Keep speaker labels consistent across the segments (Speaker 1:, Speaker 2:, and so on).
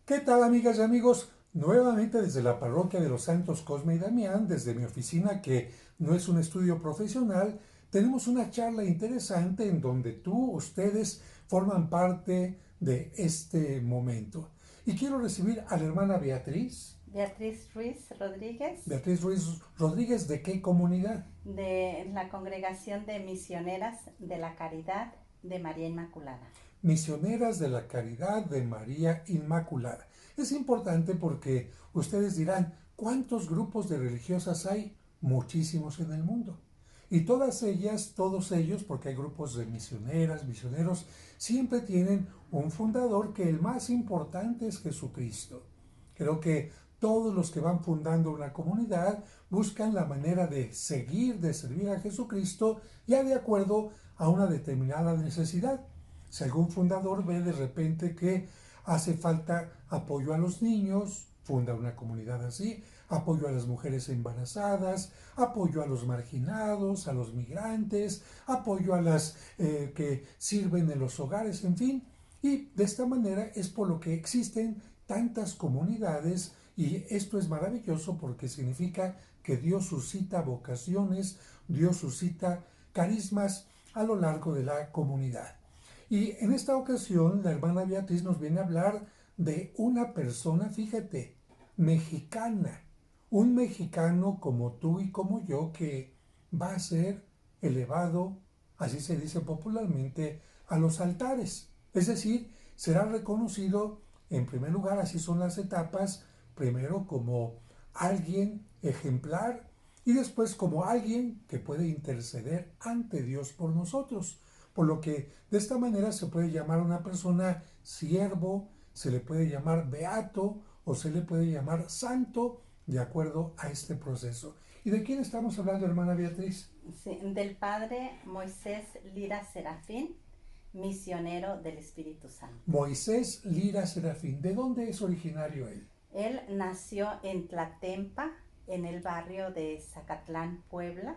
Speaker 1: ¿Qué tal, amigas y amigos? Nuevamente desde la parroquia de los Santos Cosme y Damián, desde mi oficina, que no es un estudio profesional, tenemos una charla interesante en donde ustedes forman parte de este momento. Y quiero recibir a la hermana Beatriz.
Speaker 2: Beatriz Ruiz Rodríguez,
Speaker 1: Beatriz Ruiz Rodríguez, ¿de qué comunidad?
Speaker 2: de la Congregación de Misioneras de la Caridad de María Inmaculada.
Speaker 1: Misioneras de la Caridad de María Inmaculada. Es importante porque ustedes dirán, ¿cuántos grupos de religiosas hay? Muchísimos en el mundo. Y todas ellas, todos ellos, porque hay grupos de misioneras, misioneros, siempre tienen un fundador que el más importante es Jesucristo. Creo que todos los que van fundando una comunidad buscan la manera de seguir, de servir a Jesucristo, ya de acuerdo a una determinada necesidad. Si algún fundador ve de repente que hace falta apoyo a los niños, funda una comunidad así, apoyo a las mujeres embarazadas, apoyo a los marginados, a los migrantes, apoyo a las que sirven en los hogares, en fin. Y de esta manera es por lo que existen tantas comunidades y esto es maravilloso porque significa que Dios suscita vocaciones, Dios suscita carismas a lo largo de la comunidad. Y en esta ocasión la hermana Beatriz nos viene a hablar de una persona, fíjate, mexicana, un mexicano como tú y como yo que va a ser elevado, así se dice popularmente, a los altares. Es decir, será reconocido en primer lugar, así son las etapas, primero como alguien ejemplar y después como alguien que puede interceder ante Dios por nosotros. Por lo que de esta manera se puede llamar a una persona siervo, se le puede llamar beato o se le puede llamar santo de acuerdo a este proceso. ¿Y de quién estamos hablando, hermana Beatriz?
Speaker 2: Sí, del padre Moisés Lira Serafín, misionero del Espíritu Santo.
Speaker 1: Moisés Lira Serafín. ¿De dónde es originario él?
Speaker 2: Él nació en Tlatempa, en el barrio de Zacatlán, Puebla,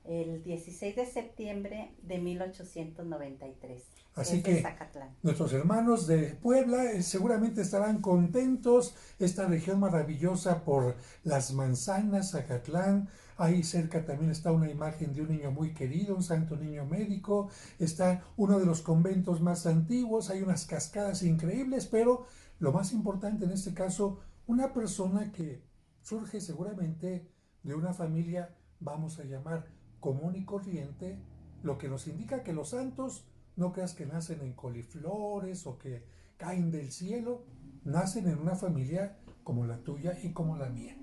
Speaker 2: el 16 de septiembre de 1893.
Speaker 1: Así
Speaker 2: Es de
Speaker 1: que
Speaker 2: Zacatlán.
Speaker 1: nuestros hermanos de Puebla seguramente estarán contentos. Esta región maravillosa por las manzanas, Zacatlán. Ahí cerca también está una imagen de un niño muy querido, un santo niño médico. Está uno de los conventos más antiguos. Hay unas cascadas increíbles, pero lo más importante en este caso, una persona que surge seguramente de una familia, vamos a llamar común y corriente, lo que nos indica que los santos no creas que nacen en coliflores o que caen del cielo, nacen en una familia como la tuya y como la mía.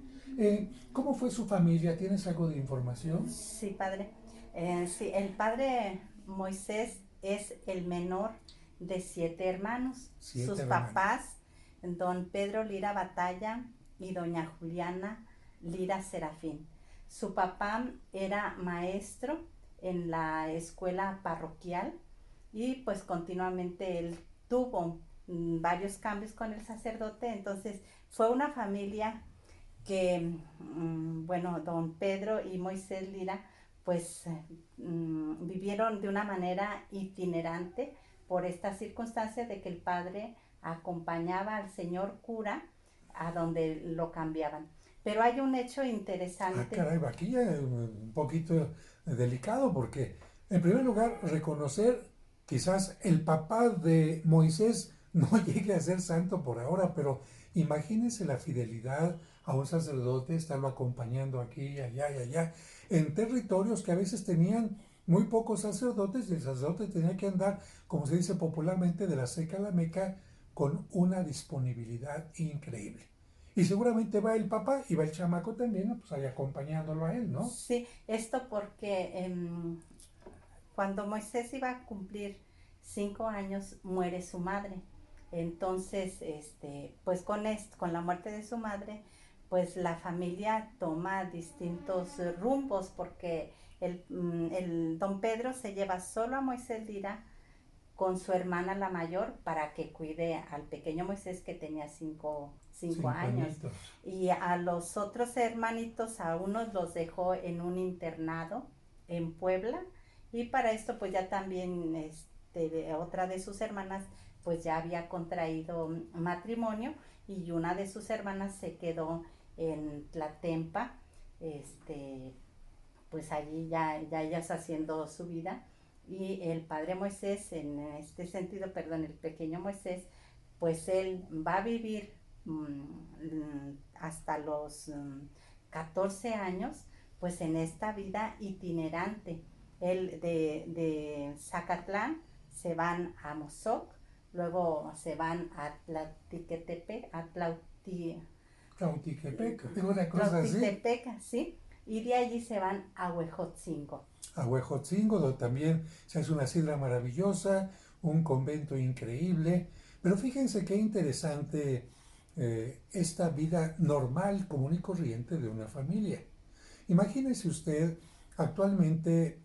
Speaker 1: ¿Cómo fue su familia? ¿Tienes algo de información?
Speaker 2: Sí, padre. Sí, el padre Moisés es el menor de 7 hermanos.
Speaker 1: Siete
Speaker 2: Sus
Speaker 1: hermanos.
Speaker 2: papás, don Pedro Lira Batalla y doña Juliana Lira Serafín. Su papá era maestro en la escuela parroquial y pues continuamente él tuvo varios cambios con el sacerdote, entonces fue una familia que, bueno, don Pedro y Moisés Lira, pues vivieron de una manera itinerante por esta circunstancia de que el padre acompañaba al señor cura a donde lo cambiaban. Pero hay un hecho
Speaker 1: Ah,
Speaker 2: interesante.
Speaker 1: caray, aquí ya un poquito delicado porque, en primer lugar, reconocer quizás el papá de Moisés no llegue a ser santo por ahora, pero imagínense la fidelidad a un sacerdote, estarlo acompañando aquí, allá y allá, en territorios que a veces tenían muy pocos sacerdotes y el sacerdote tenía que andar, como se dice popularmente, de la seca a la meca con una disponibilidad increíble. Y seguramente va el papá y va el chamaco también, ¿no? Pues ahí acompañándolo a él, ¿no?
Speaker 2: Sí, esto porque cuando Moisés iba a cumplir 5 años muere su madre. Entonces, pues con la muerte de su madre, pues la familia toma distintos rumbos porque el don Pedro se lleva solo a Moisés Lira con su hermana la mayor para que cuide al pequeño Moisés que tenía cinco
Speaker 1: Cinco
Speaker 2: años.
Speaker 1: añitos.
Speaker 2: Y a los otros hermanitos, a unos los dejó en un internado en Puebla y para esto pues ya también otra de sus hermanas pues ya había contraído matrimonio y una de sus hermanas se quedó en Tlatempa, este, pues allí ya ellas haciendo su vida. Y el padre Moisés, en este sentido, perdón, el pequeño Moisés, pues él va a vivir hasta los 14 años, pues en esta vida itinerante. Él de Zacatlán se van a Mozoc, luego se van a Tlautiquetepec,
Speaker 1: Cautiquepec, una cosa así.
Speaker 2: Tlautitepec, ¿sí? Y de allí se van a Huejotzingo.
Speaker 1: A Huejotzingo, donde también se hace una sidra maravillosa, un convento increíble. Pero fíjense qué interesante esta vida normal, común y corriente de una familia. Imagínese usted, actualmente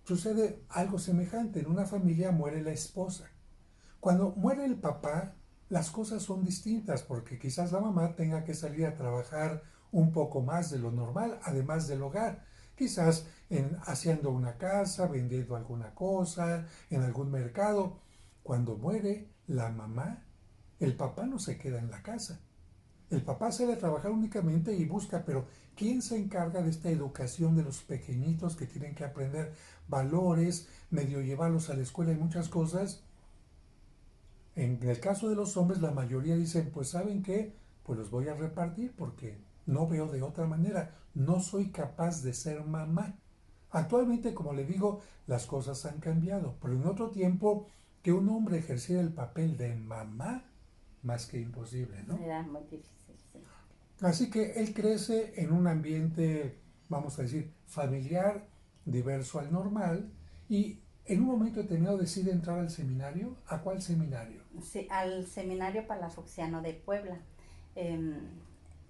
Speaker 1: sucede algo semejante. En una familia muere la esposa. Cuando muere el papá, las cosas son distintas porque quizás la mamá tenga que salir a trabajar un poco más de lo normal, además del hogar. Quizás haciendo una casa, vendiendo alguna cosa, en algún mercado. Cuando muere la mamá, el papá no se queda en la casa. El papá sale a trabajar únicamente y busca, pero ¿quién se encarga de esta educación de los pequeñitos que tienen que aprender valores, medio llevarlos a la escuela y muchas cosas? En el caso de los hombres, la mayoría dicen, pues ¿saben qué? Pues los voy a repartir porque no veo de otra manera. No soy capaz de ser mamá. Actualmente, como le digo, las cosas han cambiado, pero en otro tiempo que un hombre ejerciera el papel de mamá, más que imposible, ¿no?
Speaker 2: Era muy difícil, sí.
Speaker 1: Así que él crece en un ambiente, vamos a decir, familiar, diverso al normal, y en un momento determinado decide entrar al seminario. ¿A cuál seminario?
Speaker 2: Sí, al seminario palafoxiano de Puebla. Eh,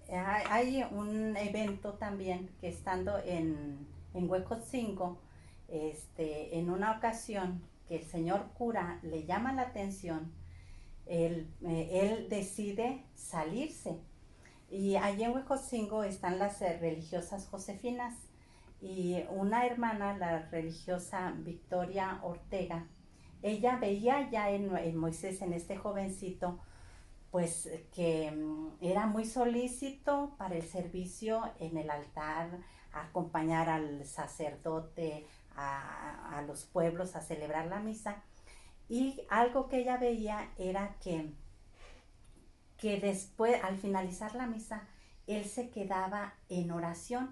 Speaker 2: hay un evento también que estando en Huejotzingo, en una ocasión que el señor cura le llama la atención, él decide salirse. Y allí en Huejotzingo están las religiosas josefinas y una hermana, la religiosa Victoria Ortega, ella veía ya en Moisés, en este jovencito, pues que era muy solícito para el servicio en el altar, acompañar al sacerdote a los pueblos a celebrar la misa. Y algo que ella veía era que después, al finalizar la misa, él se quedaba en oración,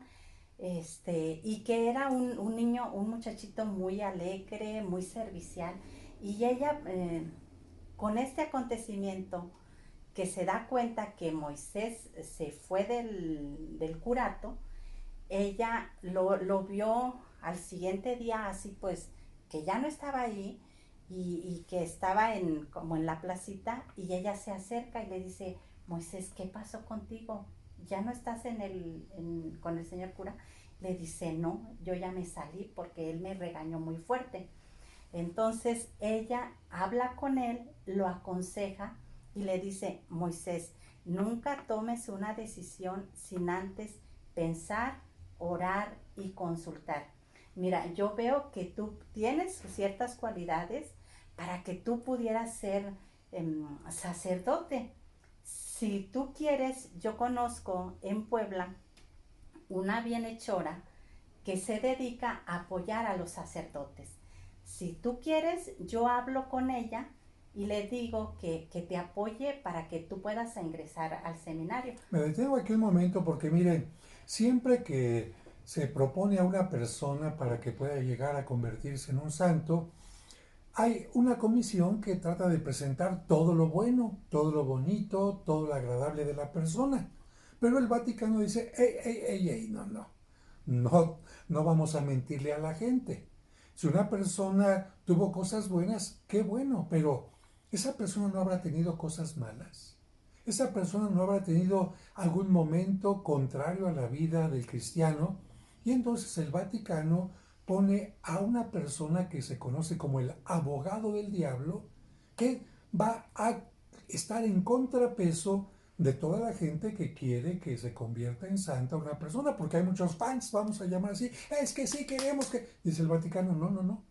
Speaker 2: y que era un niño, un muchachito muy alegre, muy servicial, y ella, con este acontecimiento, que se da cuenta que Moisés se fue del curato, ella lo vio al siguiente día así pues que ya no estaba ahí y que estaba como en la placita y ella se acerca y le dice, Moisés, ¿qué pasó contigo? ¿Ya no estás con el señor cura? Le dice, no, yo ya me salí porque él me regañó muy fuerte. Entonces ella habla con él, lo aconseja y le dice, Moisés, nunca tomes una decisión sin antes pensar, orar y consultar. Mira, yo veo que tú tienes ciertas cualidades para que tú pudieras ser sacerdote. Si tú quieres, yo conozco en Puebla una bienhechora que se dedica a apoyar a los sacerdotes. Si tú quieres, yo hablo con ella y le digo que te apoye para que tú puedas ingresar al seminario.
Speaker 1: Me detengo aquí un momento porque miren, siempre que se propone a una persona para que pueda llegar a convertirse en un santo, hay una comisión que trata de presentar todo lo bueno, todo lo bonito, todo lo agradable de la persona. Pero el Vaticano dice, ey, no, no vamos a mentirle a la gente. Si una persona tuvo cosas buenas, qué bueno, pero esa persona no habrá tenido cosas malas. Esa persona no habrá tenido algún momento contrario a la vida del cristiano. Y entonces el Vaticano pone a una persona que se conoce como el abogado del diablo, que va a estar en contrapeso de toda la gente que quiere que se convierta en santa una persona, porque hay muchos fans, vamos a llamar así, es que sí queremos que... Dice el Vaticano, no.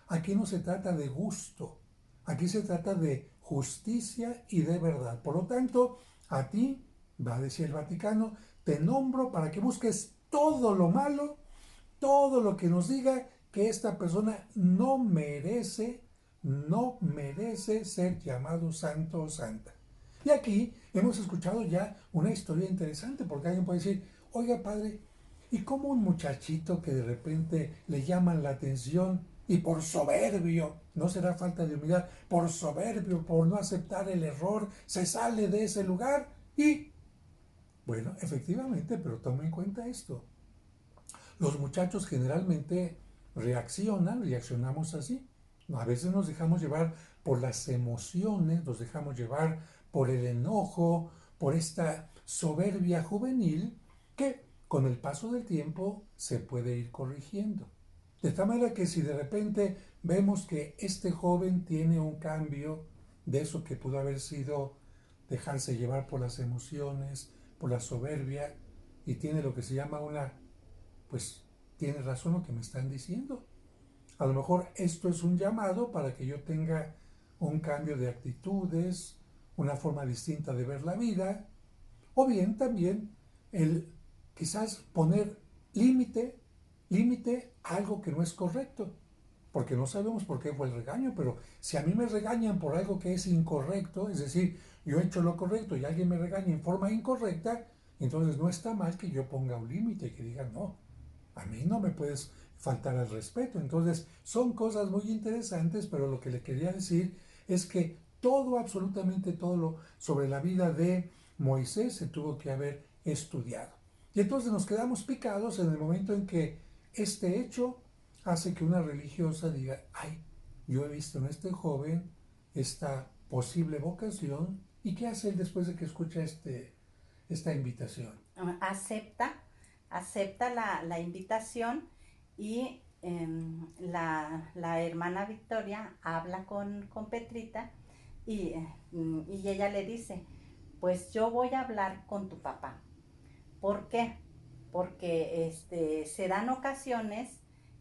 Speaker 1: Aquí no se trata de gusto, aquí se trata de justicia y de verdad. Por lo tanto, a ti, va a decir el Vaticano, te nombro para que busques todo lo malo, todo lo que nos diga que esta persona no merece ser llamado santo o santa. Y aquí hemos escuchado ya una historia interesante, porque alguien puede decir, oiga padre, ¿y cómo un muchachito que de repente le llaman la atención y por soberbio, no será falta de humildad, por soberbio, por no aceptar el error, se sale de ese lugar? Y, bueno, efectivamente, pero toma en cuenta esto. Los muchachos generalmente reaccionamos así. A veces nos dejamos llevar por las emociones, nos dejamos llevar por el enojo, por esta soberbia juvenil que con el paso del tiempo se puede ir corrigiendo. De tal manera que si de repente vemos que este joven tiene un cambio de eso que pudo haber sido dejarse llevar por las emociones, por la soberbia, y tiene lo que se llama una, pues tiene razón lo que me están diciendo. A lo mejor esto es un llamado para que yo tenga un cambio de actitudes, una forma distinta de ver la vida, o bien también el quizás poner límite a algo que no es correcto, porque no sabemos por qué fue el regaño, pero si a mí me regañan por algo que es incorrecto, es decir, yo he hecho lo correcto y alguien me regaña en forma incorrecta, entonces no está mal que yo ponga un límite y que diga, no, a mí no me puedes faltar al respeto. Entonces son cosas muy interesantes, pero lo que le quería decir es que todo, absolutamente todo lo sobre la vida de Moisés se tuvo que haber estudiado. Y entonces nos quedamos picados en el momento en que este hecho hace que una religiosa diga, ay, yo he visto en este joven esta posible vocación. ¿Y qué hace él después de que escucha esta invitación?
Speaker 2: Acepta, acepta la invitación y la hermana Victoria habla con Petrita y ella le dice, pues yo voy a hablar con tu papá. ¿Por qué? Porque se dan ocasiones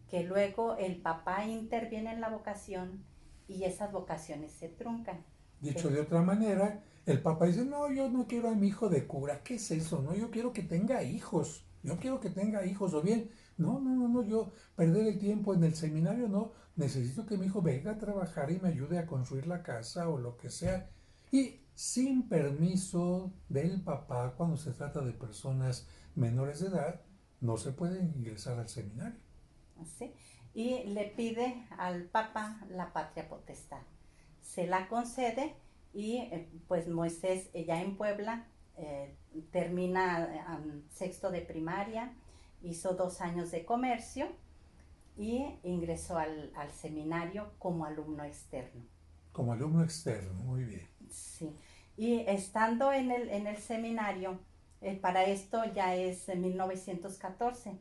Speaker 2: que luego el papá interviene en la vocación y esas vocaciones se truncan.
Speaker 1: Dicho de otra manera, el papá dice, no, yo no quiero a mi hijo de cura. ¿Qué es eso? No, yo quiero que tenga hijos. Yo quiero que tenga hijos. O bien, no, yo perder el tiempo en el seminario, no. Necesito que mi hijo venga a trabajar y me ayude a construir la casa o lo que sea. Y sin permiso del papá, cuando se trata de personas menores de edad, no se puede ingresar al seminario.
Speaker 2: ¿Sí? Y le pide al Papa la patria potestad. Se la concede y pues Moisés ya en Puebla termina sexto de primaria, hizo 2 años de comercio y ingresó al seminario como alumno externo.
Speaker 1: Como alumno externo, muy bien.
Speaker 2: Sí, y estando en el seminario, para esto ya es en 1914,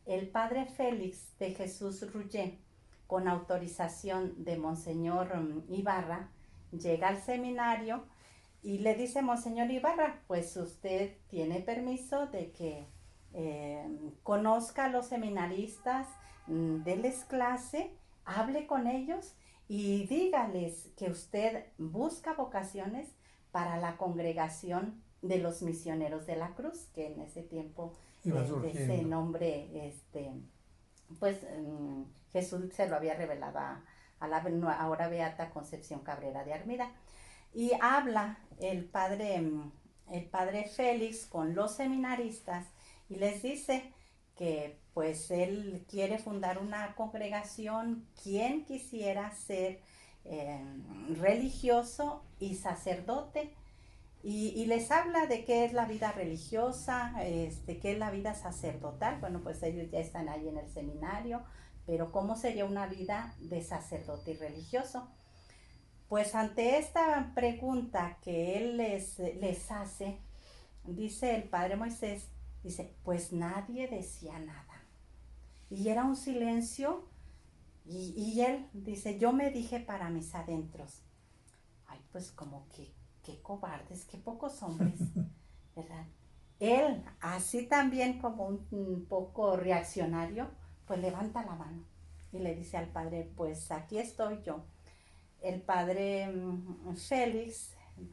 Speaker 2: el padre Félix de Jesús Rullé, con autorización de Monseñor Ibarra, llega al seminario y le dice, Monseñor Ibarra, pues usted tiene permiso de que conozca a los seminaristas, déles clase, hable con ellos y dígales que usted busca vocaciones para la congregación de los misioneros de la cruz, que en ese tiempo de ese nombre, pues Jesús se lo había revelado a la ahora beata Concepción Cabrera de Armida. Y habla el padre Félix con los seminaristas y les dice que pues él quiere fundar una congregación, quien quisiera ser religioso y sacerdote, y les habla de qué es la vida religiosa, qué es la vida sacerdotal. Bueno, pues ellos ya están ahí en el seminario, pero ¿cómo sería una vida de sacerdote y religioso? Pues ante esta pregunta que él les hace, dice el padre Moisés, dice, pues nadie decía nada. Y era un silencio y él dice, yo me dije para mis adentros, ay, pues como que qué cobardes, qué pocos hombres, ¿verdad? Él, así también como un poco reaccionario, pues levanta la mano y le dice al padre, pues aquí estoy yo. el padre Félix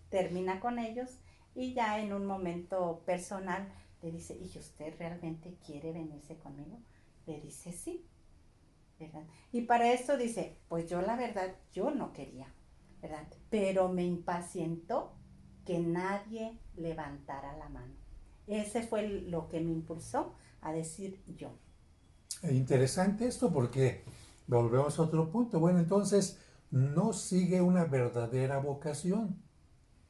Speaker 2: termina con ellos y ya en un momento personal le dice, ¿y usted realmente quiere venirse conmigo? Le dice sí, ¿verdad? Y para esto dice, pues yo la verdad, yo no quería, ¿verdad? Pero me impacientó que nadie levantara la mano. Ese fue lo que me impulsó a decir yo.
Speaker 1: Interesante esto porque volvemos a otro punto. Bueno, entonces no sigue una verdadera vocación.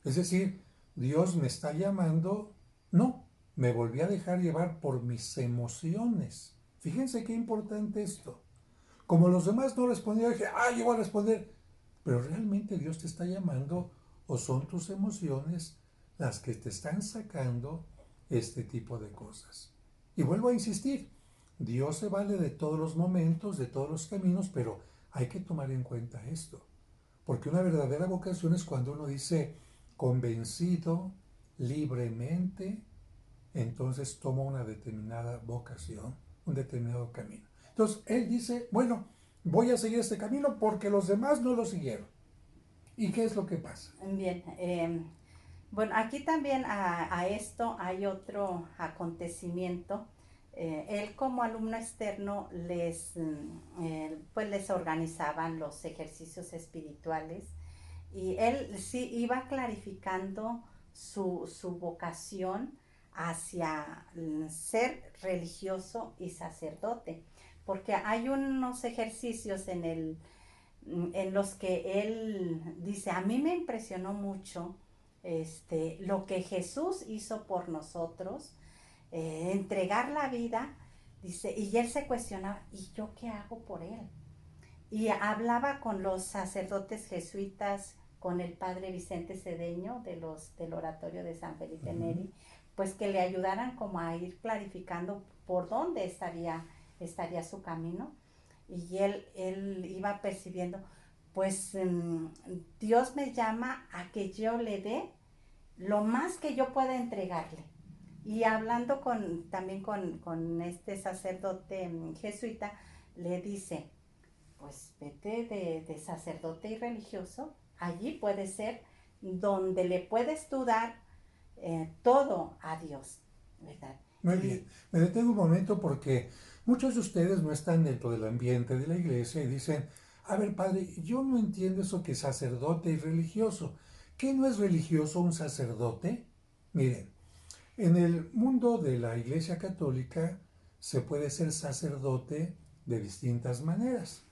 Speaker 1: Es decir, Dios me está llamando. No, me volví a dejar llevar por mis emociones. Fíjense qué importante esto. Como los demás no respondieron, dije, yo voy a responder. Pero realmente Dios te está llamando o son tus emociones las que te están sacando este tipo de cosas. Y vuelvo a insistir, Dios se vale de todos los momentos, de todos los caminos, pero hay que tomar en cuenta esto. Porque una verdadera vocación es cuando uno dice convencido, libremente, entonces toma una determinada vocación, un determinado camino. Entonces él dice, bueno, voy a seguir este camino porque los demás no lo siguieron. ¿Y qué es lo que pasa?
Speaker 2: Bien, bueno, aquí también a esto hay otro acontecimiento. Él como alumno externo pues les organizaban los ejercicios espirituales y él sí iba clarificando su vocación hacia ser religioso y sacerdote, porque hay unos ejercicios en los que él dice, a mí me impresionó mucho lo que Jesús hizo por nosotros, entregar la vida, dice, y él se cuestionaba, ¿y yo qué hago por él? Y hablaba con los sacerdotes jesuitas, con el padre Vicente Cedeño del oratorio de San Felipe Neri, pues que le ayudaran como a ir clarificando por dónde estaría su camino. Y él iba percibiendo, pues Dios me llama a que yo le dé lo más que yo pueda entregarle. Y hablando también con este sacerdote jesuita, le dice, pues vete de sacerdote y religioso, allí puede ser donde le puedes tú dar todo a Dios, ¿verdad?
Speaker 1: Muy bien, me detengo un momento porque muchos de ustedes no están dentro del ambiente de la iglesia y dicen, a ver padre, yo no entiendo eso que sacerdote y religioso. ¿Qué no es religioso un sacerdote? Miren, en el mundo de la iglesia católica se puede ser sacerdote de distintas maneras.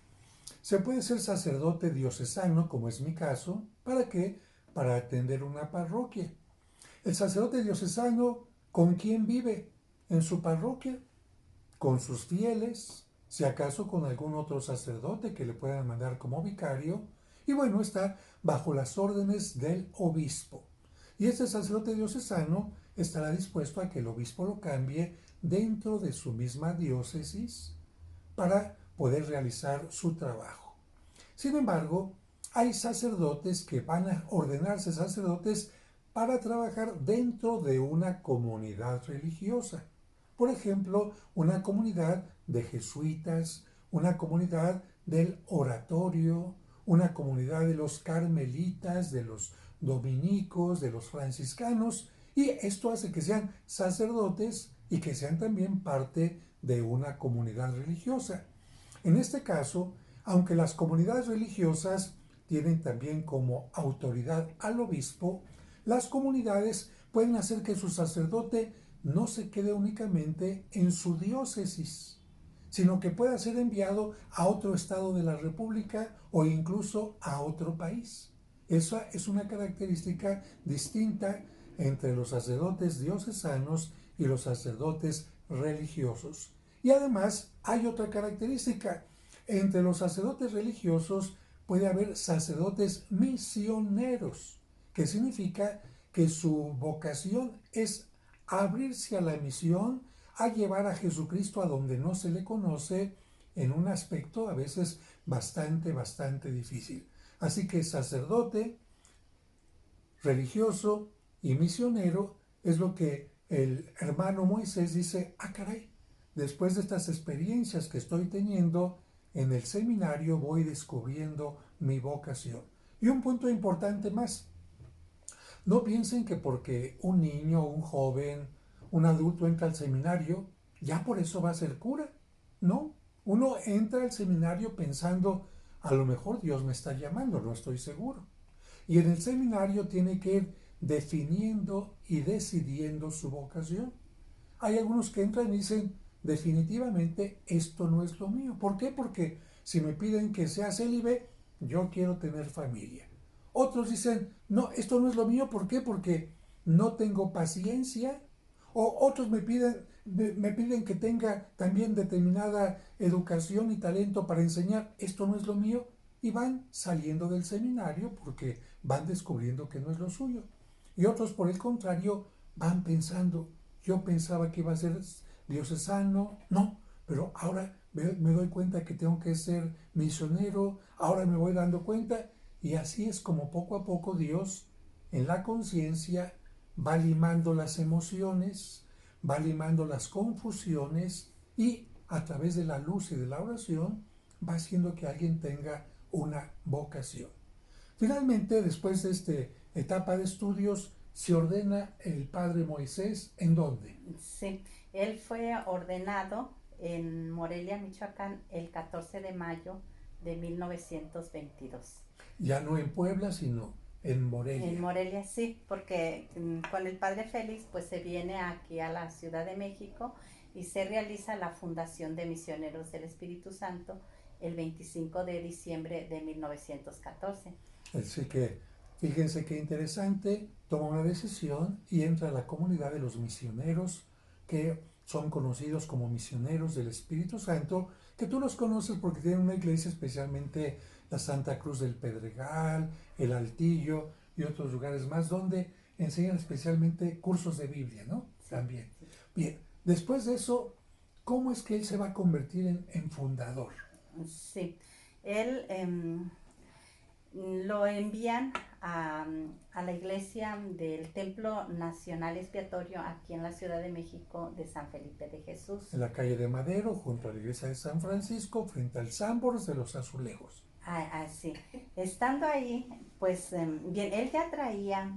Speaker 1: Se puede ser sacerdote diocesano, como es mi caso, ¿para qué? Para atender una parroquia. El sacerdote diocesano, ¿con quién vive? En su parroquia, con sus fieles, si acaso con algún otro sacerdote que le puedan mandar como vicario, y bueno, está bajo las órdenes del obispo. Y este sacerdote diocesano estará dispuesto a que el obispo lo cambie dentro de su misma diócesis para poder realizar su trabajo. Sin embargo, hay sacerdotes que van a ordenarse sacerdotes para trabajar dentro de una comunidad religiosa. Por ejemplo, una comunidad de jesuitas, una comunidad del oratorio, una comunidad de los carmelitas, de los dominicos, de los franciscanos, y esto hace que sean sacerdotes y que sean también parte de una comunidad religiosa. En este caso, aunque las comunidades religiosas tienen también como autoridad al obispo, las comunidades pueden hacer que su sacerdote no se quede únicamente en su diócesis, sino que pueda ser enviado a otro estado de la República o incluso a otro país. Esa es una característica distinta entre los sacerdotes diocesanos y los sacerdotes religiosos. Y además hay otra característica. Entre los sacerdotes religiosos puede haber sacerdotes misioneros, que significa que su vocación es abrirse a la misión, a llevar a Jesucristo a donde no se le conoce, en un aspecto a veces bastante difícil. Así que sacerdote, religioso y misionero es lo que el hermano Moisés dice, caray, después de estas experiencias que estoy teniendo en el seminario voy descubriendo mi vocación. Y un punto importante más, no piensen que porque un niño, un joven, un adulto entra al seminario, ya por eso va a ser cura. No, uno entra al seminario pensando, a lo mejor Dios me está llamando, no estoy seguro. Y en el seminario tiene que ir definiendo y decidiendo su vocación. Hay algunos que entran y dicen, definitivamente esto no es lo mío. ¿Por qué? Porque si me piden que sea célibe, yo quiero tener familia. Otros dicen, no, esto no es lo mío. ¿Por qué? Porque no tengo paciencia. O otros me piden que tenga también determinada educación y talento para enseñar. Esto no es lo mío. Y van saliendo del seminario porque van descubriendo que no es lo suyo. Y otros, por el contrario, van pensando, yo pensaba que iba a ser diocesano, no, pero ahora me doy cuenta que tengo que ser misionero, ahora me voy dando cuenta, y así es como poco a poco Dios en la conciencia va limando las emociones, va limando las confusiones y a través de la luz y de la oración va haciendo que alguien tenga una vocación. Finalmente, después de esta etapa de estudios, se ordena el padre Moisés, ¿en dónde?
Speaker 2: Sí, él fue ordenado en Morelia, Michoacán, el 14 de mayo de 1922.
Speaker 1: Ya no en Puebla, sino en
Speaker 2: En
Speaker 1: Morelia.
Speaker 2: Morelia sí, porque con el padre Félix pues se viene aquí a la Ciudad de México y se realiza la fundación de Misioneros del Espíritu Santo el 25 de diciembre de 1914.
Speaker 1: Así que fíjense qué interesante, toma una decisión y entra a la comunidad de los misioneros que son conocidos como misioneros del Espíritu Santo, que tú los conoces porque tienen una iglesia, especialmente la Santa Cruz del Pedregal, el Altillo y otros lugares más, donde enseñan especialmente cursos de Biblia, ¿no?
Speaker 2: Sí,
Speaker 1: También.
Speaker 2: sí.
Speaker 1: Bien, después de eso, ¿cómo es que él se va a convertir en fundador?
Speaker 2: Sí, él lo envían a la iglesia del Templo Nacional Expiatorio aquí en la Ciudad de México de San Felipe de Jesús.
Speaker 1: En la calle de Madero, junto a la iglesia de San Francisco, frente al Sambors de los Azulejos.
Speaker 2: Sí. Estando ahí, pues bien, él ya traía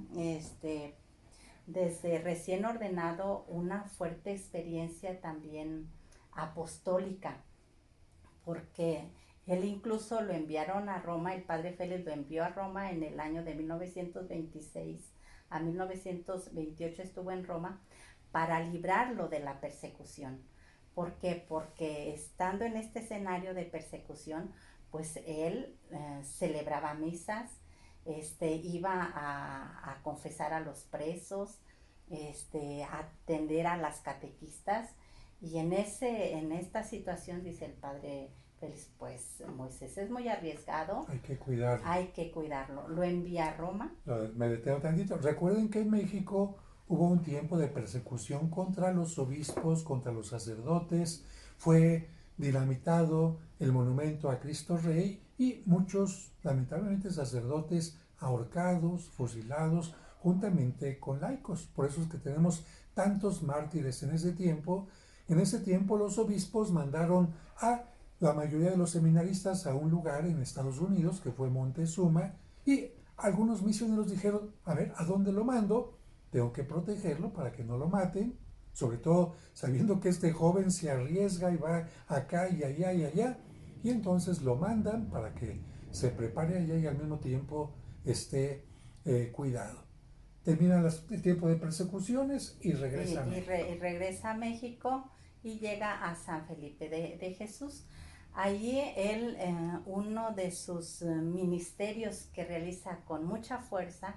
Speaker 2: desde recién ordenado una fuerte experiencia también apostólica, porque él incluso lo enviaron a Roma, el padre Félix lo envió a Roma en el año de 1926 a 1928 estuvo en Roma para librarlo de la persecución. ¿Por qué? Porque estando en este escenario de persecución, pues él celebraba misas, iba a confesar a los presos, a atender a las catequistas, y en esta situación dice el padre Félix, pues Moisés es muy arriesgado,
Speaker 1: Hay que cuidarlo.
Speaker 2: hay que cuidarlo. Lo envía a Roma.
Speaker 1: Me detengo tantito. Recuerden que en México hubo un tiempo de persecución contra los obispos, contra los sacerdotes. Fue dinamitado el monumento a Cristo Rey y muchos, lamentablemente, sacerdotes ahorcados, fusilados, juntamente con laicos. Por eso es que tenemos tantos mártires en ese tiempo. En ese tiempo los obispos mandaron a la mayoría de los seminaristas a un lugar en Estados Unidos, que fue Montezuma, y algunos misioneros dijeron, a ver, ¿a dónde lo mando? Tengo que protegerlo para que no lo maten, sobre todo sabiendo que este joven se arriesga y va acá y allá y allá, y entonces lo mandan para que se prepare allá y al mismo tiempo esté cuidado. Termina el tiempo de persecuciones y regresa a México.
Speaker 2: Y regresa a México y llega a San Felipe de Jesús. Allí él, uno de sus ministerios que realiza con mucha fuerza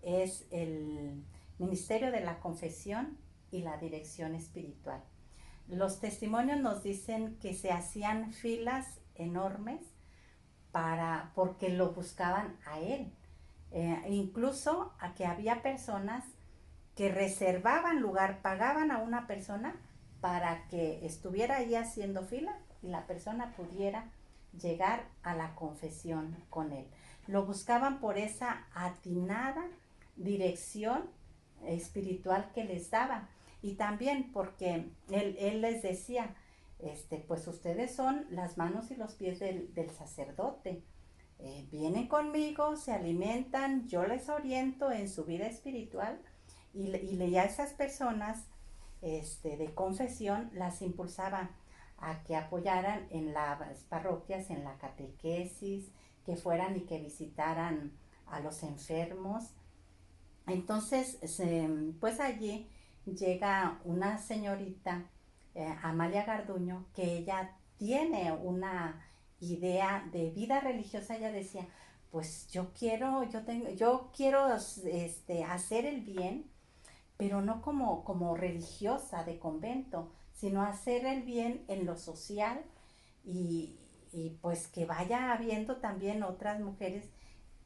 Speaker 2: es el ministerio de la confesión y la dirección espiritual. Los testimonios nos dicen que se hacían filas enormes porque lo buscaban a él. Incluso a que había personas que reservaban lugar, pagaban a una persona para que estuviera ahí haciendo fila y la persona pudiera llegar a la confesión con él. Lo buscaban por esa atinada dirección espiritual que les daba, y también porque él les decía, pues ustedes son las manos y los pies del sacerdote, vienen conmigo, se alimentan, yo les oriento en su vida espiritual y a esas personas de confesión las impulsaba a que apoyaran en las parroquias, en la catequesis, que fueran y que visitaran a los enfermos. Entonces, pues allí llega una señorita, Amalia Garduño, que ella tiene una idea de vida religiosa. Ella decía, pues yo quiero hacer el bien, pero no como religiosa de convento, sino hacer el bien en lo social y, y pues que vaya habiendo también otras mujeres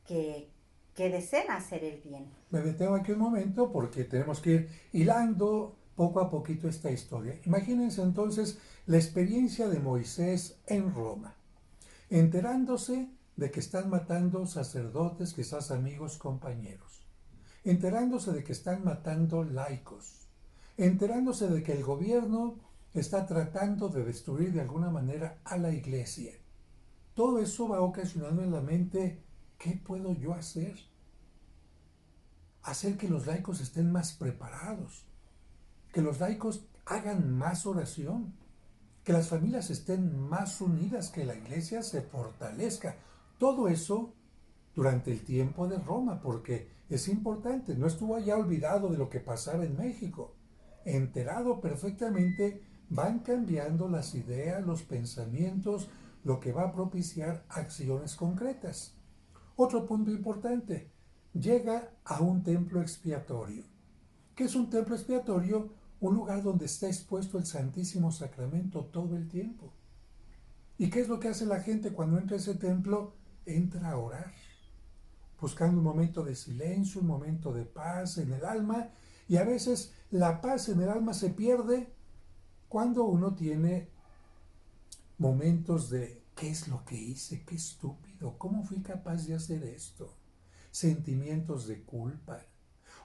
Speaker 2: que, que deseen hacer el bien.
Speaker 1: Me detengo aquí un momento porque tenemos que ir hilando poco a poquito esta historia. Imagínense entonces la experiencia de Moisés en Roma, enterándose de que están matando sacerdotes, quizás amigos, compañeros, enterándose de que están matando laicos, enterándose de que el gobierno está tratando de destruir de alguna manera a la iglesia. Todo eso va ocasionando en la mente, ¿qué puedo yo hacer? Hacer que los laicos estén más preparados, que los laicos hagan más oración, que las familias estén más unidas, que la iglesia se fortalezca. Todo eso durante el tiempo de Roma, porque es importante, no estuvo allá olvidado de lo que pasaba en México. Enterado perfectamente, van cambiando las ideas, los pensamientos, lo que va a propiciar acciones concretas. Otro punto importante, llega a un templo expiatorio. ¿Qué es un templo expiatorio? Un lugar donde está expuesto el Santísimo Sacramento todo el tiempo. ¿Y qué es lo que hace la gente cuando entra a ese templo? Entra a orar, buscando un momento de silencio, un momento de paz en el alma, y a veces la paz en el alma se pierde cuando uno tiene momentos de ¿qué es lo que hice? ¿Qué estúpido? ¿Cómo fui capaz de hacer esto? Sentimientos de culpa,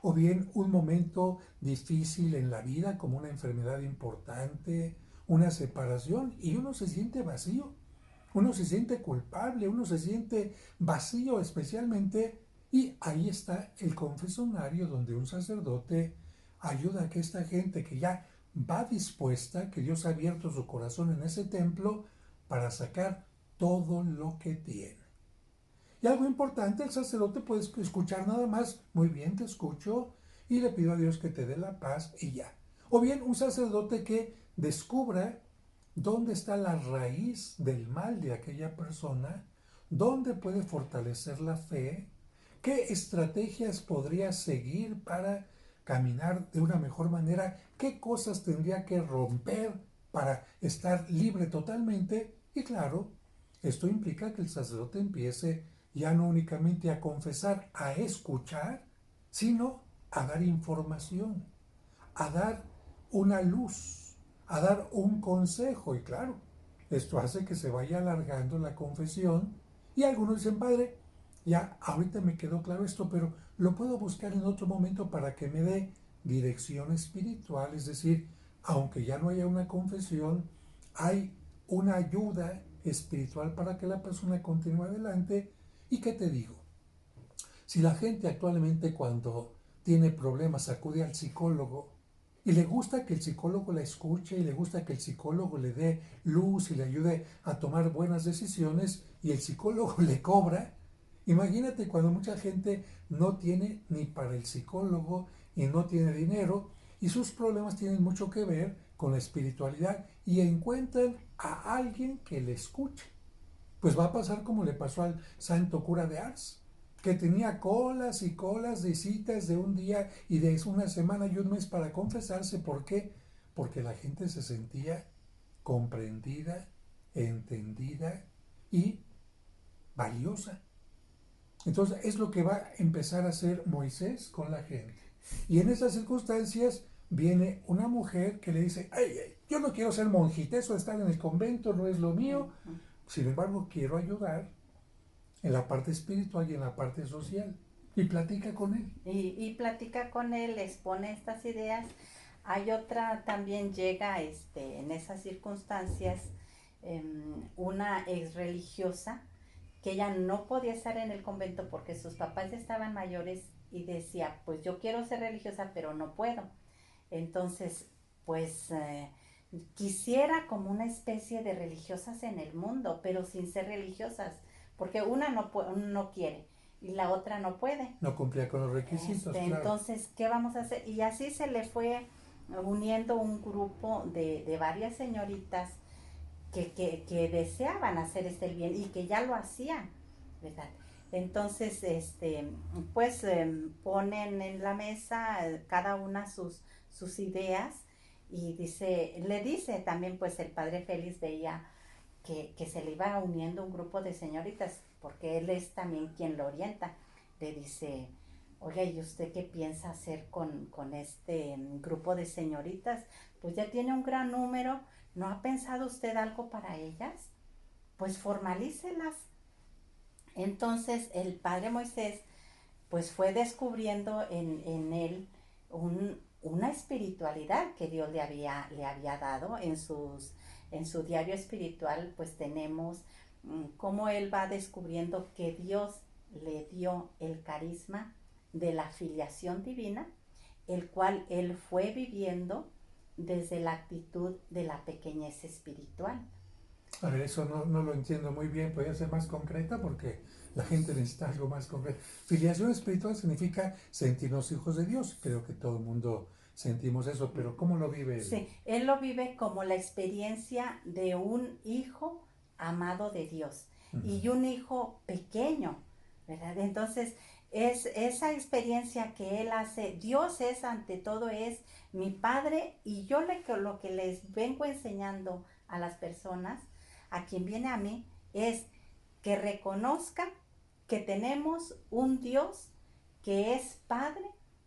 Speaker 1: o bien un momento difícil en la vida como una enfermedad importante, una separación, y uno se siente vacío, uno se siente culpable, uno se siente vacío especialmente, y ahí está el confesionario donde un sacerdote ayuda a que esta gente que ya va dispuesta, que Dios ha abierto su corazón en ese templo para sacar todo lo que tiene. Y algo importante, el sacerdote puede escuchar nada más, muy bien, te escucho y le pido a Dios que te dé la paz y ya. O bien un sacerdote que descubra dónde está la raíz del mal de aquella persona, dónde puede fortalecer la fe, qué estrategias podría seguir para caminar de una mejor manera, qué cosas tendría que romper para estar libre totalmente. Y claro, esto implica que el sacerdote empiece ya no únicamente a confesar, a escuchar, sino a dar información, a dar una luz, a dar un consejo. Y claro, esto hace que se vaya alargando la confesión. Y algunos dicen, padre, ya ahorita me quedó claro esto, pero lo puedo buscar en otro momento para que me dé dirección espiritual. Es decir, aunque ya no haya una confesión, hay una ayuda espiritual para que la persona continúe adelante. ¿Y qué te digo? Si la gente actualmente cuando tiene problemas acude al psicólogo y le gusta que el psicólogo la escuche y le gusta que el psicólogo le dé luz y le ayude a tomar buenas decisiones y el psicólogo le cobra, imagínate cuando mucha gente no tiene ni para el psicólogo y no tiene dinero y sus problemas tienen mucho que ver con la espiritualidad y encuentran a alguien que le escuche. Pues va a pasar como le pasó al santo cura de Ars, que tenía colas y colas de citas de un día y de una semana y un mes para confesarse. ¿Por qué? Porque la gente se sentía comprendida, entendida y valiosa. Entonces es lo que va a empezar a hacer Moisés con la gente. Y en esas circunstancias viene una mujer que le dice, ay, ay, yo no quiero ser monjita, eso de estar en el convento no es lo mío. Sin embargo, quiero ayudar en la parte espiritual y en la parte social. Y platica con él.
Speaker 2: Y platica con él, les pone estas ideas. Hay otra, también llega en esas circunstancias, una ex religiosa que ella no podía estar en el convento porque sus papás ya estaban mayores y decía, pues yo quiero ser religiosa, pero no puedo. Entonces, pues quisiera como una especie de religiosas en el mundo, pero sin ser religiosas, porque una no quiere y la otra no puede.
Speaker 1: No cumplía con los requisitos, claro.
Speaker 2: Entonces, ¿qué vamos a hacer? Y así se le fue uniendo un grupo de varias señoritas que deseaban hacer el bien y que ya lo hacían, ¿verdad? Entonces, pues ponen en la mesa cada una sus ideas y le dice también, pues el padre Félix veía que se le iba uniendo un grupo de señoritas, porque él es también quien lo orienta. Le dice, oiga, ¿y usted qué piensa hacer con este grupo de señoritas? Pues ya tiene un gran número, ¿no ha pensado usted algo para ellas? Pues formalícelas. Entonces el padre Moisés pues fue descubriendo en él una espiritualidad que Dios le había dado en su diario espiritual. Pues tenemos cómo él va descubriendo que Dios le dio el carisma de la filiación divina, el cual él fue viviendo desde la actitud de la pequeñez espiritual.
Speaker 1: A ver, eso no lo entiendo muy bien. ¿Podría ser más concreta? Porque la gente necesita algo más concreto. Filiación espiritual significa sentirnos hijos de Dios. Creo que todo el mundo sentimos eso, pero ¿cómo lo vive él?
Speaker 2: Sí, él lo vive como la experiencia de un hijo amado de Dios y un hijo pequeño, ¿verdad? Entonces, es esa experiencia que él hace. Dios es, ante todo, es mi Padre, y yo lo que les vengo enseñando a las personas, a quien viene a mí, es que reconozca que tenemos un Dios que es Padre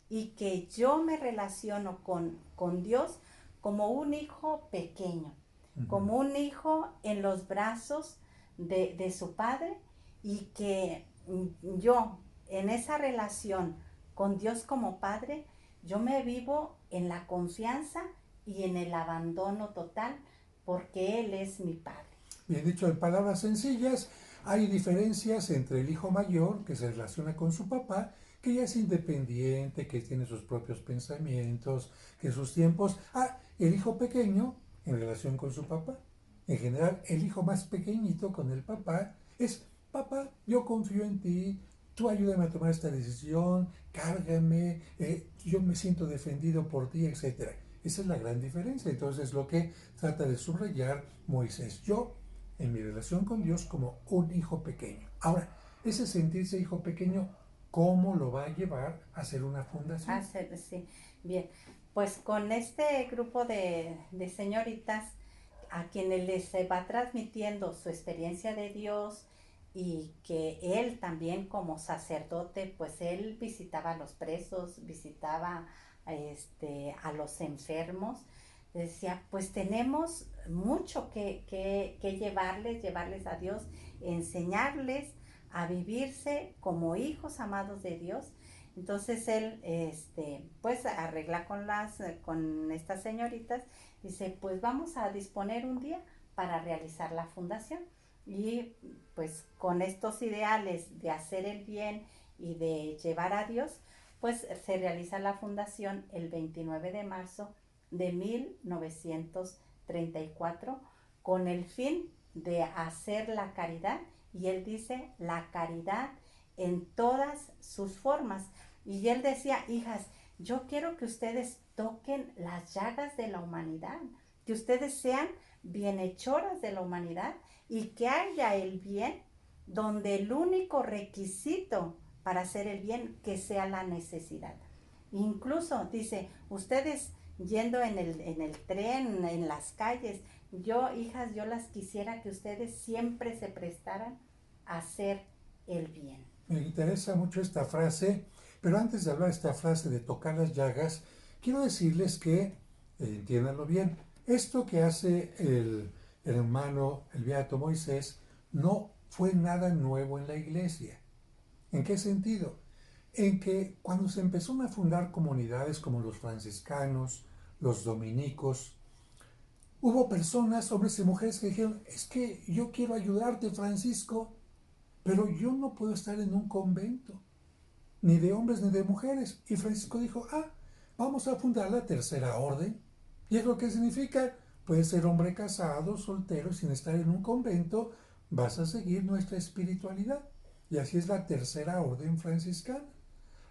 Speaker 2: y que yo me relaciono con Dios como un hijo pequeño, como un hijo en los brazos de su padre, y que yo en esa relación con Dios como padre, yo me vivo en la confianza y en el abandono total, porque Él es mi padre.
Speaker 1: Bien dicho, en palabras sencillas, hay diferencias entre el hijo mayor, que se relaciona con su papá, que ya es independiente, que tiene sus propios pensamientos, que sus tiempos. El hijo pequeño en relación con su papá. En general, el hijo más pequeñito con el papá es, papá, yo confío en ti, tú ayúdame a tomar esta decisión, cárgame, yo me siento defendido por ti, etc. Esa es la gran diferencia. Entonces, lo que trata de subrayar Moisés, yo en mi relación con Dios como un hijo pequeño. Ahora, ese sentirse hijo pequeño, ¿cómo lo va a llevar a hacer una fundación?
Speaker 2: Sí, bien. Pues con este grupo de señoritas a quienes les va transmitiendo su experiencia de Dios, y que él también como sacerdote, pues él visitaba a los presos, visitaba a los enfermos. Decía, pues tenemos mucho que llevarles a Dios, enseñarles a vivirse como hijos amados de Dios. Entonces él, pues arregla con estas señoritas, dice, pues vamos a disponer un día para realizar la fundación. Y pues con estos ideales de hacer el bien y de llevar a Dios, pues se realiza la fundación el 29 de marzo de 1934, con el fin de hacer la caridad. Y él dice, la caridad en todas sus formas. Y él decía, hijas, yo quiero que ustedes toquen las llagas de la humanidad, que ustedes sean bienhechoras de la humanidad, y que haya el bien donde el único requisito para hacer el bien que sea la necesidad. Incluso dice, ustedes yendo en el tren, en las calles, hijas, yo las quisiera que ustedes siempre se prestaran a hacer el bien.
Speaker 1: Me interesa mucho esta frase, pero antes de hablar de esta frase de tocar las llagas, quiero decirles que, entiéndanlo bien, esto que hace el hermano, el beato Moisés, no fue nada nuevo en la iglesia. ¿En qué sentido? En que cuando se empezaron a fundar comunidades como los franciscanos, los dominicos, hubo personas, hombres y mujeres, que dijeron, es que yo quiero ayudarte, Francisco, pero yo no puedo estar en un convento, ni de hombres ni de mujeres. Y Francisco dijo, vamos a fundar la tercera orden. ¿Y es lo que significa? Puedes ser hombre casado, soltero, sin estar en un convento, vas a seguir nuestra espiritualidad. Y así es la tercera orden franciscana.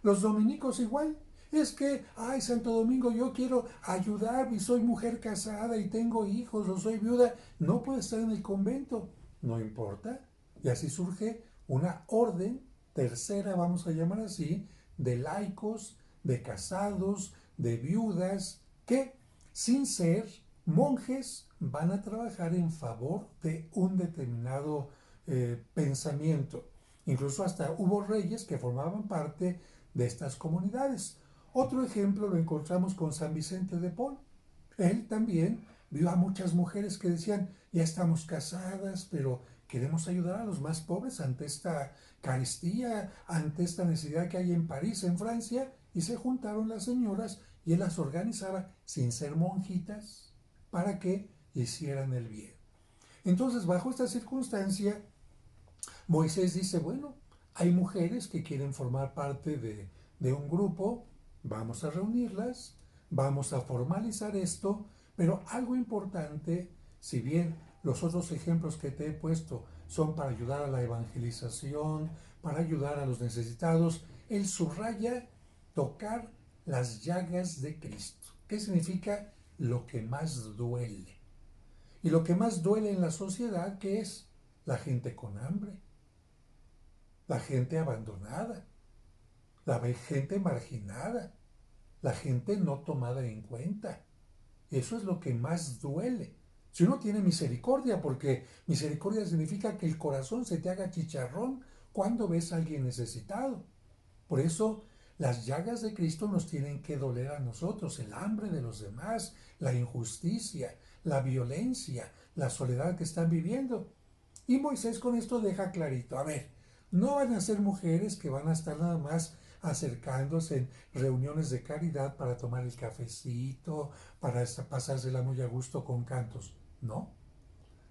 Speaker 1: Los dominicos igual. Es que, Santo Domingo, yo quiero ayudar y soy mujer casada y tengo hijos o soy viuda. No puedo estar en el convento. No importa. Y así surge una orden tercera, vamos a llamar así, de laicos, de casados, de viudas, que sin ser monjes van a trabajar en favor de un determinado pensamiento. Incluso hasta hubo reyes que formaban parte de estas comunidades. Otro ejemplo lo encontramos con San Vicente de Paul. Él también vio a muchas mujeres que decían, ya estamos casadas, pero queremos ayudar a los más pobres ante esta carestía, ante esta necesidad que hay en París, en Francia, y se juntaron las señoras y él las organizaba sin ser monjitas para que hicieran el bien. Entonces, bajo esta circunstancia, Moisés dice, bueno, hay mujeres que quieren formar parte de un grupo, vamos a reunirlas, vamos a formalizar esto, pero algo importante, si bien los otros ejemplos que te he puesto son para ayudar a la evangelización, para ayudar a los necesitados, él subraya tocar las llagas de Cristo. ¿Qué significa? Lo que más duele. Y lo que más duele en la sociedad, ¿qué es? La gente con hambre, la gente abandonada, la gente marginada, la gente no tomada en cuenta. Eso es lo que más duele. Si uno tiene misericordia, porque misericordia significa que el corazón se te haga chicharrón cuando ves a alguien necesitado. Por eso las llagas de Cristo nos tienen que doler a nosotros, el hambre de los demás, la injusticia, la violencia, la soledad que están viviendo. Y Moisés con esto deja clarito, a ver, no van a ser mujeres que van a estar nada más acercándose en reuniones de caridad para tomar el cafecito, para pasársela muy a gusto con cantos. No,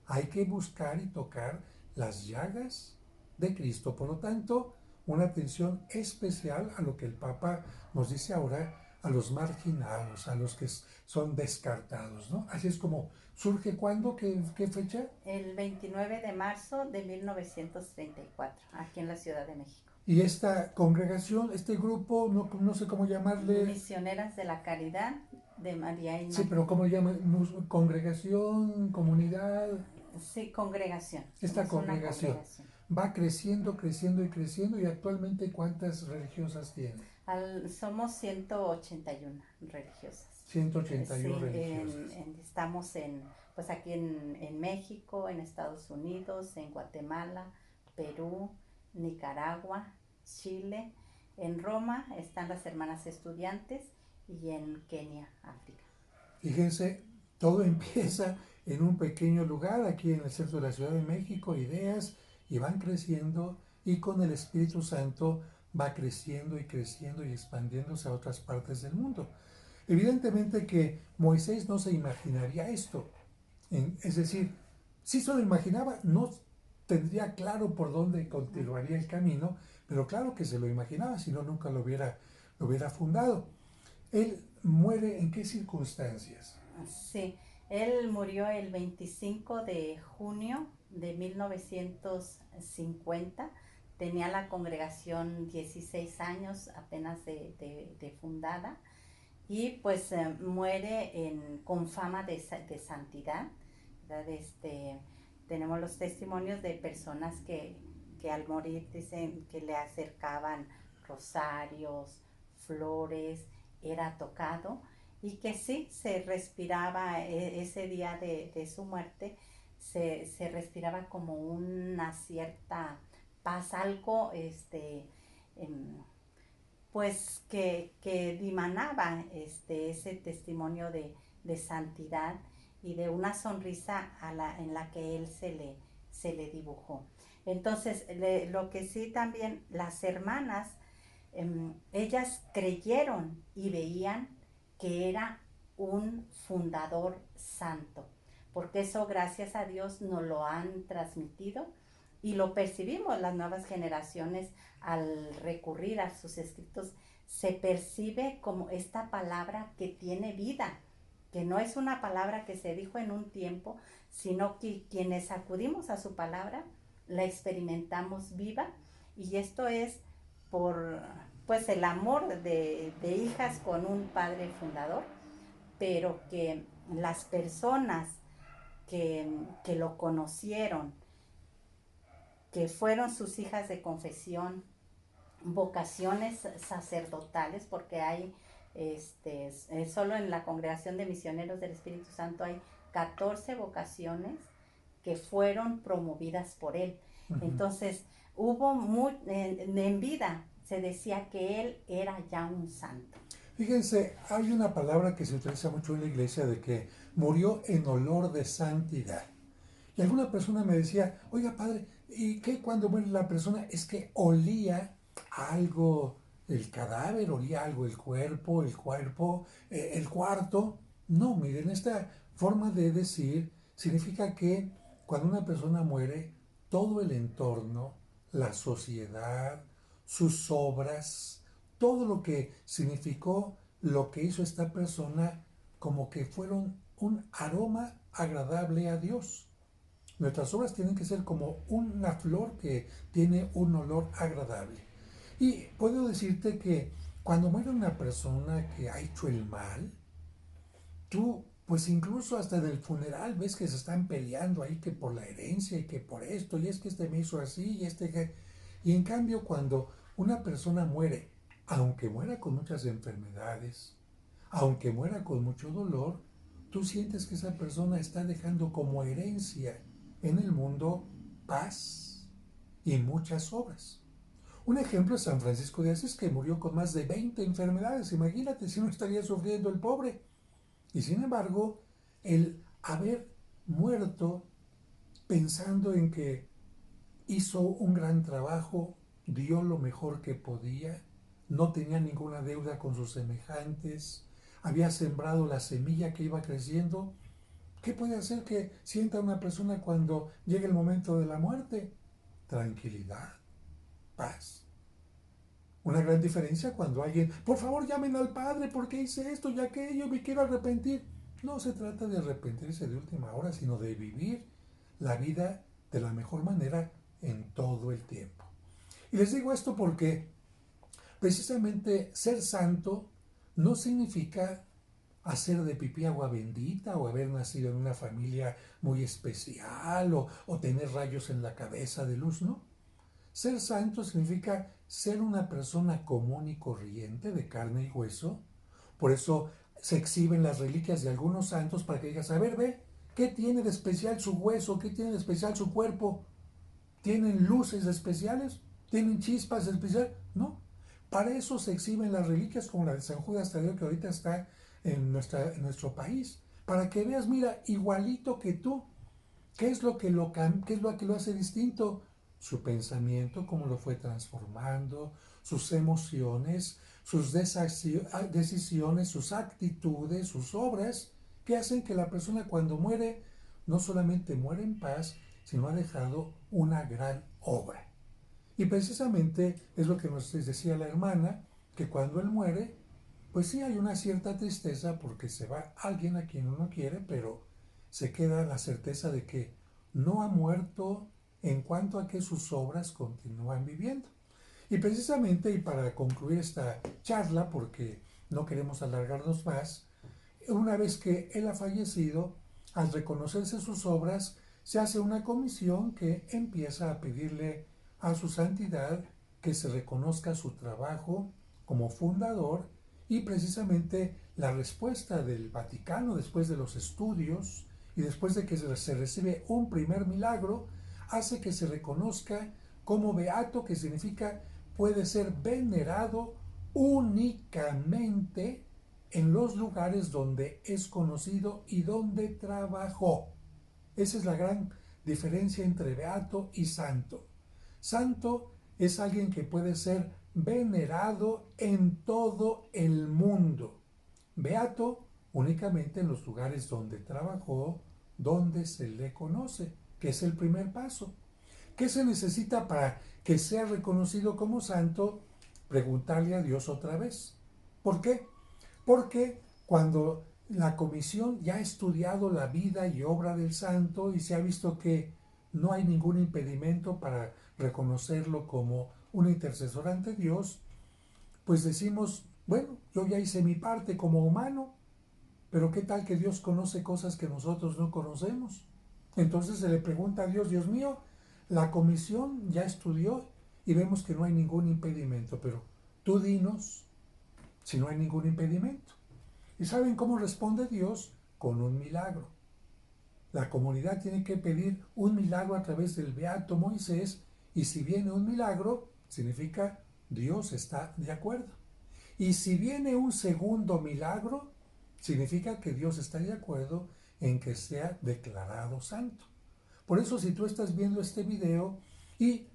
Speaker 1: hay que buscar y tocar las llagas de Cristo. Por lo tanto, una atención especial a lo que el Papa nos dice ahora, a los marginados, a los que son descartados, ¿no? Así es como surge. ¿Cuándo? ¿Qué fecha?
Speaker 2: El 29 de marzo de 1934, aquí en la Ciudad de México.
Speaker 1: Y esta congregación, este grupo, no sé cómo llamarle.
Speaker 2: Misioneras de la Caridad de María Inmaculada.
Speaker 1: Sí, pero ¿cómo llaman? Congregación, comunidad.
Speaker 2: Sí, congregación.
Speaker 1: Esta congregación va creciendo, creciendo y creciendo, y actualmente ¿cuántas religiosas tiene?
Speaker 2: Somos 181 religiosas.
Speaker 1: 181
Speaker 2: sí,
Speaker 1: religiosas.
Speaker 2: Estamos pues aquí en México, en Estados Unidos, en Guatemala, Perú, Nicaragua, Chile. En Roma están las hermanas estudiantes y en Kenia, África.
Speaker 1: Fíjense, todo empieza en un pequeño lugar, aquí en el centro de la Ciudad de México, ideas, y van creciendo, y con el Espíritu Santo va creciendo y creciendo y expandiéndose a otras partes del mundo. Evidentemente que Moisés no se imaginaría esto. Es decir, si se lo imaginaba, no tendría claro por dónde continuaría el camino, pero claro que se lo imaginaba, si no, nunca lo hubiera fundado. Él muere ¿en qué circunstancias?
Speaker 2: Sí, él murió el 25 de junio de 1950. Tenía la congregación 16 años apenas de fundada, y pues muere con fama de santidad, ¿verdad? Tenemos los testimonios de personas que al morir dicen que le acercaban rosarios, flores, era tocado, y que sí, se respiraba ese día de su muerte, se respiraba como una cierta paz, algo pues que dimanaba ese testimonio de santidad y de una sonrisa en la que él se le dibujó. Entonces, lo que sí también las hermanas, ellas creyeron y veían que era un fundador santo, porque eso, gracias a Dios, nos lo han transmitido, y lo percibimos las nuevas generaciones al recurrir a sus escritos, se percibe como esta palabra que tiene vida, que no es una palabra que se dijo en un tiempo, sino que quienes acudimos a su palabra la experimentamos viva, y esto es por pues el amor de hijas con un padre fundador, pero que las personas que lo conocieron, que fueron sus hijas de confesión, vocaciones sacerdotales, porque hay, solo en la Congregación de Misioneros del Espíritu Santo hay 14 vocaciones que fueron promovidas por él.
Speaker 1: Ujú.
Speaker 2: Entonces, en vida se decía que él era ya un santo.
Speaker 1: Fíjense, hay una palabra que se utiliza mucho en la iglesia de que murió en olor de santidad. Y alguna persona me decía, oiga padre, ¿y qué cuando muere la persona? Es que olía algo el cadáver, olía algo el cuerpo, el cuarto. No, miren, esta forma de decir significa que cuando una persona muere, todo el entorno, la sociedad, sus obras, todo lo que significó lo que hizo esta persona, como que fueron un aroma agradable a Dios. Nuestras obras tienen que ser como una flor que tiene un olor agradable. Y puedo decirte que cuando muere una persona que ha hecho el mal, tú, pues incluso hasta en el funeral ves que se están peleando ahí que por la herencia y que por esto, y es que este me hizo así y este que... Y en cambio cuando una persona muere, aunque muera con muchas enfermedades, aunque muera con mucho dolor, tú sientes que esa persona está dejando como herencia en el mundo paz y muchas obras. Un ejemplo es San Francisco de Asís, que murió con más de 20 enfermedades. Imagínate si no estaría sufriendo el pobre. Y sin embargo, el haber muerto pensando en que hizo un gran trabajo, dio lo mejor que podía, no tenía ninguna deuda con sus semejantes, había sembrado la semilla que iba creciendo. ¿Qué puede hacer que sienta una persona cuando llegue el momento de la muerte? Tranquilidad, paz. Una gran diferencia cuando alguien, por favor llamen al padre porque hice esto y aquello, me quiero arrepentir. No se trata de arrepentirse de última hora, sino de vivir la vida de la mejor manera en todo el tiempo. Y les digo esto porque precisamente ser santo no significa hacer de pipí agua bendita o haber nacido en una familia muy especial o tener rayos en la cabeza de luz, ¿no? Ser santo significa ser una persona común y corriente de carne y hueso. Por eso se exhiben las reliquias de algunos santos para que digas, a ver, ve, ¿qué tiene de especial su hueso? ¿Qué tiene de especial su cuerpo? ¿Tienen luces especiales? ¿Tienen chispas especiales? No. Para eso se exhiben las reliquias como la de San Judas Tadeo que ahorita está en nuestro país. Para que veas, mira, igualito que tú, ¿qué es lo que lo hace distinto? Su pensamiento, cómo lo fue transformando, sus emociones, sus decisiones, sus actitudes, sus obras, que hacen que la persona cuando muere no solamente muere en paz, sino ha dejado una gran obra. Y precisamente es lo que nos decía la hermana, que cuando él muere, pues sí hay una cierta tristeza porque se va alguien a quien uno quiere, pero se queda la certeza de que no ha muerto en cuanto a que sus obras continúan viviendo. Y precisamente, y para concluir esta charla, porque no queremos alargarnos más, una vez que él ha fallecido, al reconocerse sus obras, se hace una comisión que empieza a pedirle a su santidad que se reconozca su trabajo como fundador, y precisamente la respuesta del Vaticano después de los estudios y después de que se recibe un primer milagro hace que se reconozca como beato, que significa puede ser venerado únicamente en los lugares donde es conocido y donde trabajó. Esa es la gran diferencia entre beato y santo. Santo es alguien que puede ser venerado en todo el mundo. Beato únicamente en los lugares donde trabajó, donde se le conoce, que es el primer paso. ¿Qué se necesita para que sea reconocido como santo? Preguntarle a Dios otra vez. ¿Por qué? Porque cuando la comisión ya ha estudiado la vida y obra del santo y se ha visto que no hay ningún impedimento para reconocerlo como un intercesor ante Dios, pues decimos, bueno, yo ya hice mi parte como humano, pero ¿qué tal que Dios conoce cosas que nosotros no conocemos? Entonces se le pregunta a Dios, Dios mío, la comisión ya estudió y vemos que no hay ningún impedimento, pero tú dinos si no hay ningún impedimento. ¿Y saben cómo responde Dios? Con un milagro. La comunidad tiene que pedir un milagro a través del beato Moisés, y si viene un milagro, significa Dios está de acuerdo. Y si viene un segundo milagro, significa que Dios está de acuerdo en que sea declarado santo. Por eso, si tú estás viendo este video y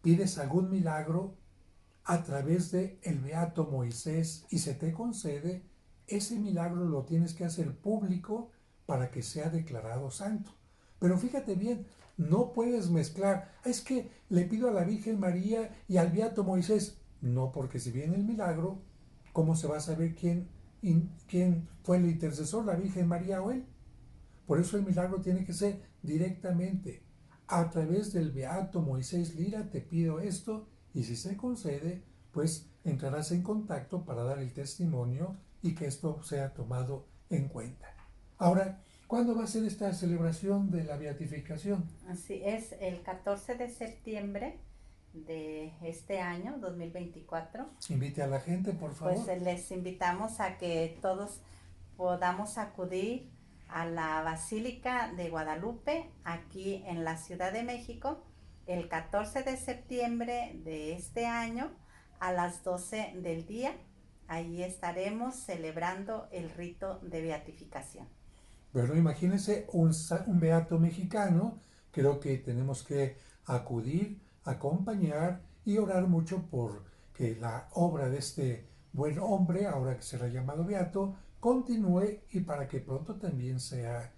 Speaker 1: pides algún milagro a través de el beato Moisés y se te concede, ese milagro lo tienes que hacer público para que sea declarado santo. Pero fíjate bien, no puedes mezclar, es que le pido a la Virgen María y al beato Moisés. No, porque si viene el milagro, ¿cómo se va a saber quién fue el intercesor, la Virgen María o él? Por eso el milagro tiene que ser directamente. A través del beato Moisés Lira te pido esto, y si se concede, pues entrarás en contacto para dar el testimonio y que esto sea tomado en cuenta. Ahora, ¿cuándo va a ser esta celebración de la beatificación?
Speaker 2: Así es, el 14 de septiembre de este año, 2024.
Speaker 1: Invite a la gente, por favor.
Speaker 2: Pues les invitamos a que todos podamos acudir a la Basílica de Guadalupe, aquí en la Ciudad de México, el 14 de septiembre de este año a las 12 del día. Ahí estaremos celebrando el rito de beatificación.
Speaker 1: Bueno, imagínense un beato mexicano. Creo que tenemos que acudir, acompañar y orar mucho por que la obra de este buen hombre, ahora que será llamado beato, continúe y para que pronto también sea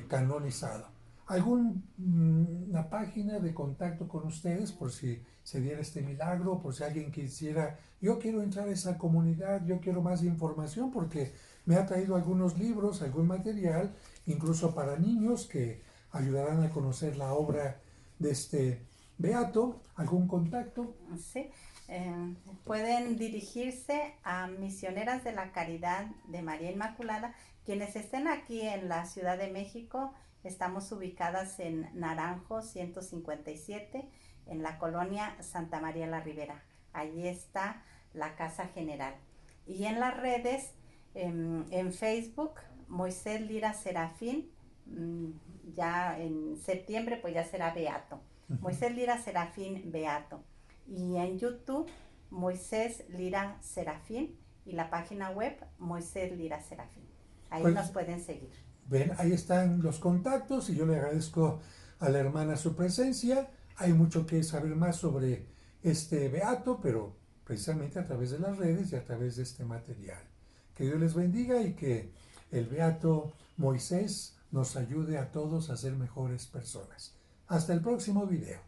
Speaker 1: canonizado. ¿Alguna página de contacto con ustedes por si se diera este milagro, por si alguien quisiera, yo quiero entrar a esa comunidad, yo quiero más información porque me ha traído algunos libros, algún material, incluso para niños que ayudarán a conocer la obra de este beato? ¿Algún contacto?
Speaker 2: Sí, pueden dirigirse a Misioneras de la Caridad de María Inmaculada. Quienes estén aquí en la Ciudad de México, estamos ubicadas en Naranjo 157, en la colonia Santa María la Ribera. Allí está la Casa General. Y en las redes, en Facebook, Moisés Lira Serafín, ya en septiembre pues ya será beato. Moisés Lira Serafín beato. Y en YouTube, Moisés Lira Serafín, y la página web, Moisés Lira Serafín. Ahí pues nos pueden seguir.
Speaker 1: Ven, ahí están los contactos y yo le agradezco a la hermana su presencia. Hay mucho que saber más sobre este beato, pero precisamente a través de las redes y a través de este material. Que Dios les bendiga y que el beato Moisés nos ayude a todos a ser mejores personas. Hasta el próximo video.